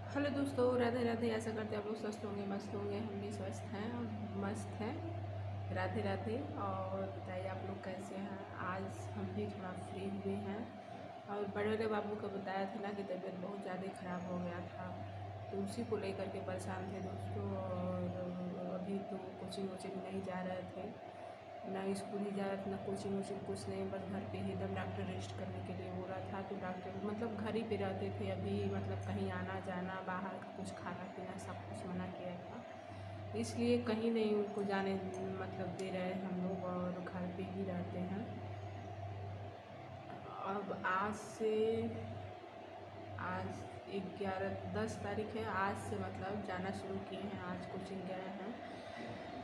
Hello दोस्तों, राधे राधे। ऐसा करते हैं आप लोग स्वस्थ होंगे, मस्त होंगे। हम भी स्वस्थ हैं और मस्त हैं। राधे राधे। और बताइए आप लोग कैसे हैं। आज हम भी थोड़ा फ्री हुए हैं और बड़े बड़े बाबू को बताया था ना कि तबीयत बहुत ज़्यादा ख़राब हो गया था, तो उसी को लेकर के परेशान थे दोस्तों। और अभी तो कोचिंग वोचिंग नहीं जा रहे थे, ना स्कूल ही जा रहा था, ना कोचिंग वोचिंग, कुछ नहीं। बस घर पे ही एकदम डॉक्टर रेस्ट करने के लिए बोला था, तो डॉक्टर मतलब घर ही पे रहते थे। अभी मतलब कहीं आना जाना, बाहर का कुछ खाना पीना सब कुछ मना किया था, इसलिए कहीं नहीं उनको जाने मतलब दे रहे हम लोग, और घर पे ही रहते हैं। अब आज 10 तारीख है। आज से मतलब जाना शुरू किए हैं, आज कोचिंग गए हैं,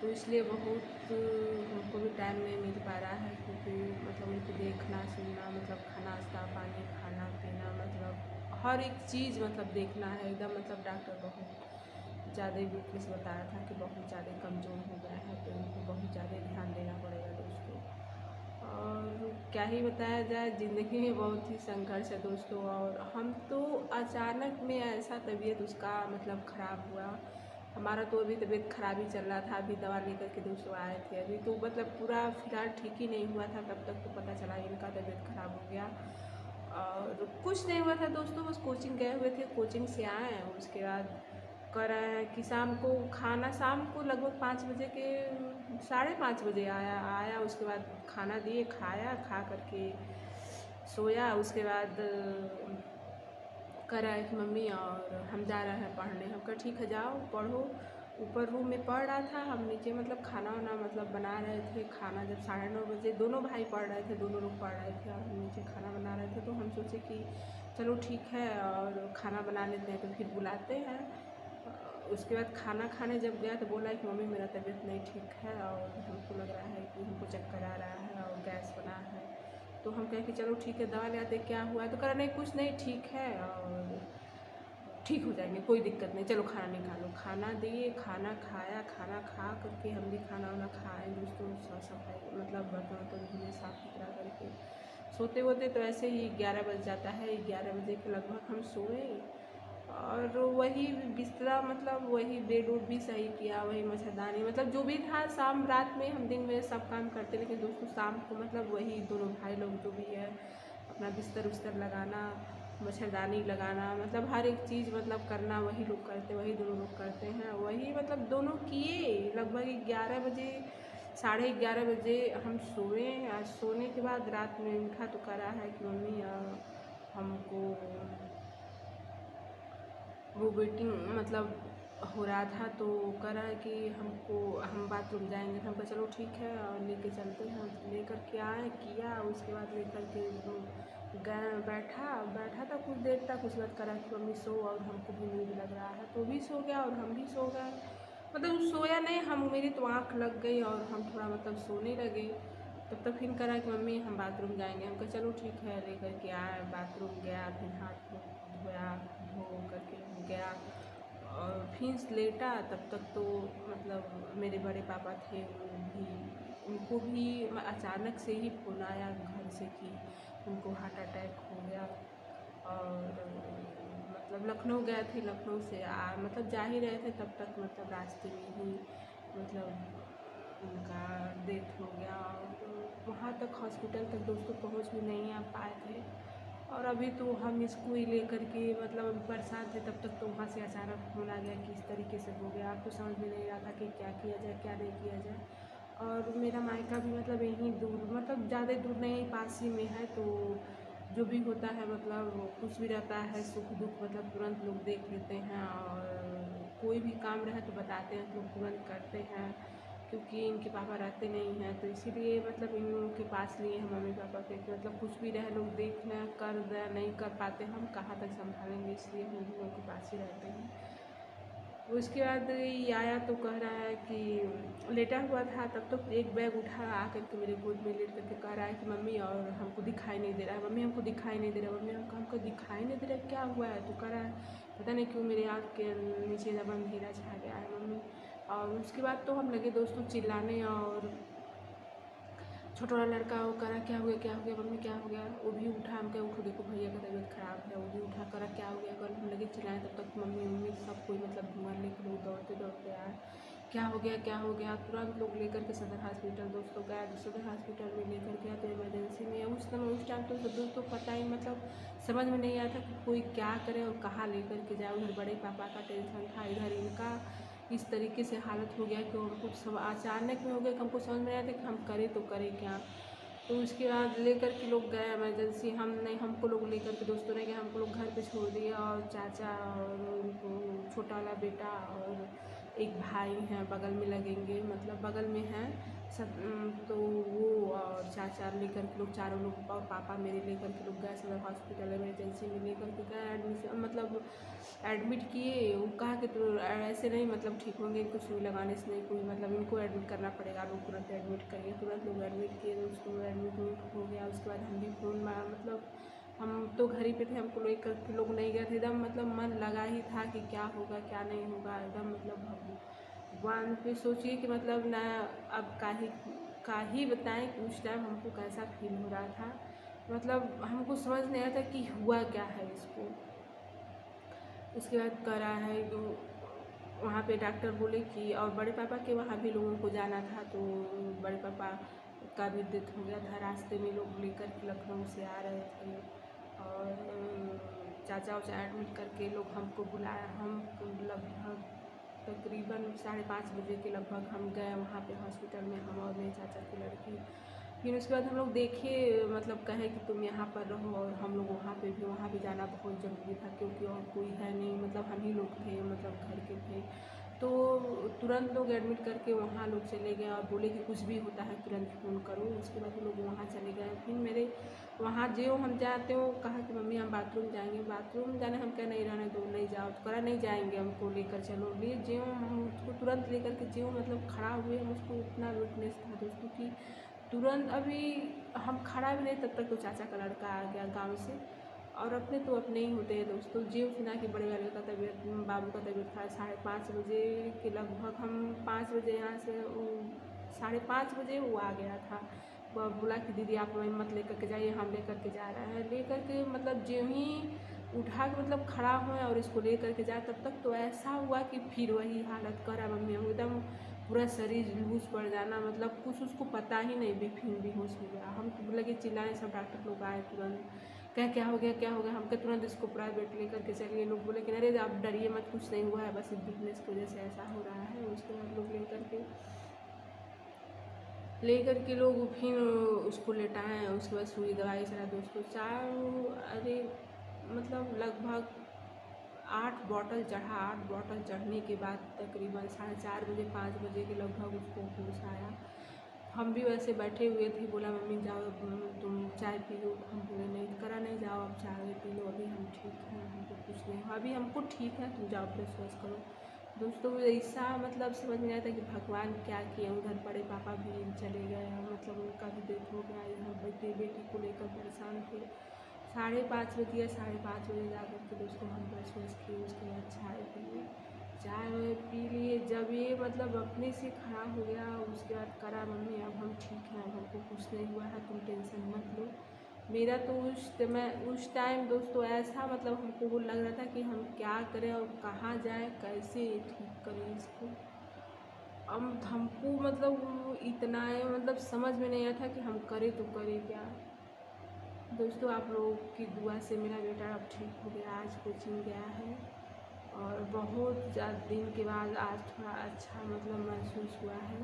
तो इसलिए बहुत हमको भी टाइम नहीं मिल पा रहा है, क्योंकि मतलब उनको देखना सुनना, मतलब नाश्ता पानी खाना पीना, मतलब हर एक चीज़ मतलब देखना है एकदम। मतलब डॉक्टर बहुत ज़्यादा वीकनेस बताया था कि बहुत ज़्यादा कमज़ोर हो गया है, तो इनको बहुत ज़्यादा ध्यान देना पड़ेगा दोस्तों। और क्या ही बताया जाए, ज़िंदगी में बहुत ही संघर्ष है दोस्तों। और हम तो अचानक में ऐसा तबीयत उसका मतलब ख़राब हुआ। हमारा तो अभी तबीयत ख़राब ही चल रहा था, अभी दवा लेकर के दोस्तों आए थे। अभी तो मतलब पूरा फिलहाल ठीक ही नहीं हुआ था, तब तक तो पता चला इनका तबीयत ख़राब हो गया। और कुछ नहीं हुआ था दोस्तों, बस कोचिंग गए हुए थे, कोचिंग से आए हैं। उसके बाद कह रहा है कि शाम को खाना, शाम को लगभग 5 बजे के 5:30 बजे आया। उसके बाद खाना दिए, खाया, खा करके सोया। उसके बाद कह रहा है कि मम्मी और हम जा रहे हैं पढ़ने। हम कहा ठीक है जाओ पढ़ो। ऊपर रूम में पढ़ रहा था, हम नीचे मतलब खाना वाना मतलब बना रहे थे। खाना जब 9:30 बजे, दोनों भाई पढ़ रहे थे, दोनों लोग पढ़ रहे थे और हम नीचे खाना बना रहे थे। तो हम सोचे कि चलो ठीक है और खाना बना लेते हैं, तो फिर बुलाते हैं। उसके बाद खाना खाने जब गया तो बोला कि मम्मी मेरा तबीयत नहीं ठीक है और हमको लग रहा है कि हमको चक्कर आ रहा है और गैस बना है। तो हम कहें कि चलो ठीक है दवा ले आते, क्या हुआ है। तो कह रहा नहीं कुछ नहीं, ठीक है और ठीक हो जाएंगे, कोई दिक्कत नहीं, चलो खाना निकालो। खाना दिए, खाना खाया, खाना खा करके हम भी खाना वाना खाए दोस्तों। सफाई मतलब बर्तन वर्तन धुले, साफ़ सुथरा करके सोते होते तो ऐसे ही 11 बज जाता है। 11 बजे के लगभग हम सोए और वही बिस्तरा मतलब वही बेड उड भी सही किया, वही मच्छरदानी मतलब जो भी था। शाम रात में हम दिन में सब काम करते, लेकिन दोस्तों शाम को मतलब वही दोनों भाई लोग जो भी है अपना बिस्तर उस्तर लगाना, मच्छरदानी लगाना, मतलब हर एक चीज़ मतलब करना वही लोग करते, वही दोनों लोग करते हैं। वही मतलब दोनों किए। लगभग 11 बजे, 11:30 बजे हम सोए। आज सोने के बाद रात में उठा तो कह रहा है कि मम्मी हमको वो वेटिंग मतलब हो रहा था, तो कह रहा है कि हम बाथरूम जाएंगे। तो हम कहा चलो ठीक है और लेके चलते हैं। लेकर के आए, किया। उसके बाद लेकर के वो गए, बैठा था कुछ देर तक। उसके बाद कह रहा कि मम्मी सो, और हमको भी नींद लग रहा है, तो भी सो गया और हम भी सो गए। मतलब सोया नहीं, हम मेरी तो आँख लग गई और हम थोड़ा मतलब सोने लगे। तब तक फिर कह रहा कि मम्मी हम बाथरूम जाएंगे। हम कहा चलो ठीक है। लेकर के आए, बाथरूम गया, फिर हाथ मुँह धोया, धो करके गया और फिर लेटा। तब तक तो मतलब मेरे बड़े पापा थे, उनको भी अचानक से ही फ़ोन आया घर से कि उनको हार्ट अटैक हो गया। और मतलब लखनऊ गए थे, लखनऊ से मतलब जा ही रहे थे, तब तक मतलब रास्ते में ही मतलब उनका डेथ हो गया। और वहाँ तक हॉस्पिटल तक दोस्तों पहुँच भी नहीं आ पाए थे। और अभी तो हम इसको ही लेकर के मतलब अभी परेशान थे। तब तक तो वहाँ से अचानक फ़ोन आ गया कि इस तरीके से हो गया। आपको समझ में नहीं आता कि क्या किया जाए क्या नहीं किया जाए। और मेरा मायका भी मतलब यहीं दूर, मतलब ज़्यादा दूर नहीं, पास ही में है। तो जो भी होता है मतलब कुछ भी रहता है सुख दुख मतलब तुरंत लोग देख लेते हैं, और कोई भी काम रहे तो बताते हैं तो लोग तुरंत करते हैं, क्योंकि इनके पापा रहते नहीं हैं। तो इसीलिए मतलब इन लोगों के पास लिए हैं मम्मी पापा के, कि मतलब कुछ भी रहे लोग देख लें, कर दें, नहीं कर पाते हम कहाँ तक संभालेंगे, इसलिए हम लोगों के पास ही रहते हैं। उसके बाद ये आया तो कह रहा है कि लेटा हुआ था, तब तो एक बैग उठा आकर के मेरे गोद में लेट करके कह रहा है कि मम्मी और हमको दिखाई नहीं दे रहा है, मम्मी हमको दिखाई नहीं दे रहा है, मम्मी हमको दिखाई नहीं दे रहा है, क्या हुआ है। तो कह रहा है पता नहीं क्यों मेरे आँख के नीचे एकदम अंधेरा छा गया है मम्मी। और उसके बाद तो हम लगे दोस्तों चिल्लाने, और छोटा वाला लड़का वो कह रहा क्या हो गया मम्मी क्या हो गया। वो भी उठा, हम कहे उठो देखो भैया का तबीयत ख़राब है। वो भी उठा करा क्या हो गया, कल हम लगे चिल्लाएँ, तब तक मम्मी मम्मी सब कोई मतलब धुआं लेके लोग दौड़ते दौड़ते आए, क्या हो गया क्या हो गया। तुरंत लोग लेकर के सदर हॉस्पिटल दोस्तों गया, तो सदर हॉस्पिटल में लेकर गया तो इमरजेंसी में उस टाइम तो दोस्तों पता ही मतलब समझ में नहीं आया था कि कोई क्या करे और कहाँ लेकर के जाए। उधर बड़े पापा का टेंशन था, इधर इनका इस तरीके से हालत हो गया कि उनको सब अचानक में हो गया कि हमको समझ में नहीं आया था कि हम करें तो करें क्या। तो उसके बाद लेकर के लोग गए इमरजेंसी, हम नहीं हमको लोग लेकर के दोस्तों ने गए, हमको लोग घर पे छोड़ दिया और चाचा और उनको छोटा वाला बेटा और एक भाई हैं बगल में लगेंगे मतलब बगल में हैं सब, तो वो और चाचा लेकर के लोग चारों लोग और पापा मेरे लेकर के लोग गए सदर हॉस्पिटल इमरजेंसी में लेकर के गए, एडमिशन मतलब एडमिट किए। वो कहा कि तो ऐसे नहीं मतलब ठीक होंगे, इनको सुई लगाने से नहीं कोई मतलब इनको एडमिट करना पड़ेगा, लोग तुरंत एडमिट करिए। तुरंत लोग एडमिट किए, दोस्तों एडमिट हो गया। उसके बाद हम भी फ़ोन मारा मतलब हम तो घर ही पे थे, हमको लेकर के लोग नहीं गए थे। एकदम मतलब मन लगा ही था कि क्या होगा क्या नहीं होगा, एकदम मतलब भगवान पे सोचिए कि मतलब ना अब का ही बताएं कि उस टाइम हमको कैसा फील हो रहा था। मतलब हमको समझ नहीं आया था कि हुआ क्या है इसको। उसके बाद करा है तो वहाँ पे डॉक्टर बोले कि और बड़े पापा के वहाँ भी लोगों को जाना था, तो बड़े पापा का भी डेथ हो गया था। रास्ते में लोग लेकर के लखनऊ से आ रहे थे और चाचा उचा एडमिट करके लोग हमको बुलाया। हम लगभग तकरीबन 5:30 बजे के लगभग हम गए वहाँ पे हॉस्पिटल में, हम और मेरे चाचा की लड़की। फिर उसके बाद हम लोग देखे मतलब कहे कि तुम यहाँ पर रहो, और हम लोग वहाँ भी जाना बहुत ज़रूरी था क्योंकि और कोई है नहीं, मतलब हम ही लोग थे मतलब घर के थे। तो तुरंत लोग एडमिट करके वहाँ लोग चले गए और बोले कि कुछ भी होता है तुरंत फ़ोन करो। उसके बाद लोग वहाँ चले गए। फिर मेरे वहाँ जो हम जाते हो कहा कि मम्मी हम बाथरूम जाएंगे, बाथरूम जाने हम क्या नहीं रहने दो नहीं जाओ, तो करा नहीं जाएंगे, हमको लेकर चलो। लिए जो हम उसको तुरंत लेकर के जो मतलब खड़ा हुए, हम उसको इतना विटनेस था दोस्तों की तुरंत अभी हम खड़ा भी नहीं तब तक तो चाचा का लड़का आ गया गाँव से। और अपने तो अपने ही होते हैं दोस्तों। जीव सुना कि बड़े वाले का तबीयत बाबू का तबीयत था 5:30 बजे के लगभग, हम 5 बजे यहाँ से 5:30 बजे वो आ गया था। वह बोला कि दीदी आप हमें मत लेकर के जाइए, हम लेकर के जा रहे हैं। लेकर के मतलब जो ही उठा के मतलब खड़ा हुए और इसको लेकर के जाए तब तक तो ऐसा हुआ कि फिर वही हालत करा मम्मी हम एकदम पूरा शरीर लूज पड़ जाना, मतलब कुछ उसको पता ही नहीं, बेहोश हो गया। हम तो लगे चिल्लाए, सब डॉक्टर लोग आए तुरंत, क्या हो गया हम के तुरंत इसको प्राइवेट लेकर के चलिए। लोग बोले कि अरे आप डरिए मत, कुछ नहीं हुआ है, बस वीकनेस की वजह से ऐसा हो रहा है। उसके बाद लोग लेकर के लोग फिर उसको लेटाएँ, उसके बाद सुई दवाई सारा दोस्तों अरे मतलब लगभग 8 बॉटल चढ़ा। 8 बॉटल चढ़ने के बाद तकरीबन 4:30 बजे 5 बजे के लगभग उसको होश आया। हम भी वैसे बैठे हुए थे, बोला मम्मी जाओ तुम चाय पी लो, हम बोले नहीं करा नहीं, जाओ अब चाय पी लो, अभी हम ठीक हैं, हमको कुछ नहीं हुआ, अभी हमको ठीक है, तुम जाओ ब्रश व्रश करो। दोस्तों ऐसा मतलब समझ में आया था कि भगवान क्या किए। उधर बड़े पापा भी चले गए, मतलब उनका भी डेथ हो गया। इधर बेटी को लेकर परेशान थे। 5:30 बजे 5:30 बजे जा कर के दोस्तों हम ब्रश व्रश किए, उसके बाद चाय पिए, चाय पी लिए। जब ये मतलब अपने से खड़ा हो गया, उसके बाद करा मम्मी अब हम ठीक हैं, अब हमको कुछ नहीं हुआ है, तुम टेंशन मत लो। मेरा तो उस टाइम दोस्तों ऐसा मतलब हमको वो लग रहा था कि हम क्या करें और कहाँ जाएं, कैसे ठीक करें इसको। अब हमको मतलब इतना मतलब समझ में नहीं आया था कि हम करें तो करें क्या। दोस्तों आप लोगों की दुआ से मेरा बेटा अब ठीक हो गया, आज कोचिंग गया है और बहुत ज़्यादा दिन के बाद आज थोड़ा अच्छा मतलब महसूस हुआ है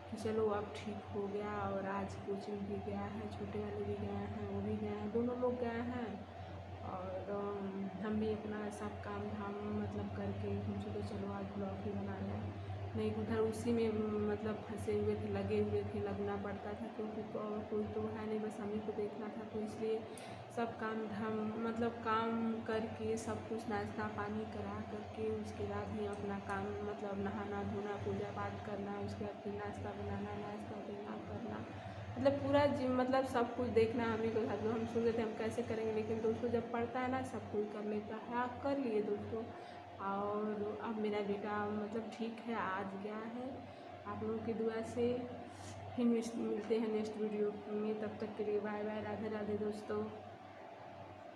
कि चलो अब ठीक हो गया। और आज कोचिंग भी गया है, छोटे वाले भी गए हैं, वो भी गए हैं, दोनों लोग गए हैं। और हम भी अपना सब काम धाम मतलब करके हम सोचे चलो आज ब्लॉग ही बना लें, नहीं उधर उसी में मतलब फंसे हुए थे, लगे हुए थे, लगना पड़ता था क्योंकि कोई तो है नहीं, बस हमें को देखना था। तो इसलिए सब काम धाम मतलब काम करके सब कुछ नाश्ता पानी करा करके उसके बाद ही अपना काम मतलब नहाना धोना पूजा पाठ करना, उसके बाद फिर नाश्ता बनाना, नाश्ता देना करना, मतलब पूरा मतलब सब कुछ देखना हमें को था। जो हम सोच रहे थे हम कैसे करेंगे, लेकिन दोस्तों जब पढ़ता है ना सब कुछ कर लेता है। आप कर लिए दोस्तों। और अब मेरा बेटा मतलब ठीक है, आज गया है आप लोगों की दुआ से। फिर मिलते हैं नेक्स्ट वीडियो में, तब तक के लिए बाय बाय, राधे राधे दोस्तों।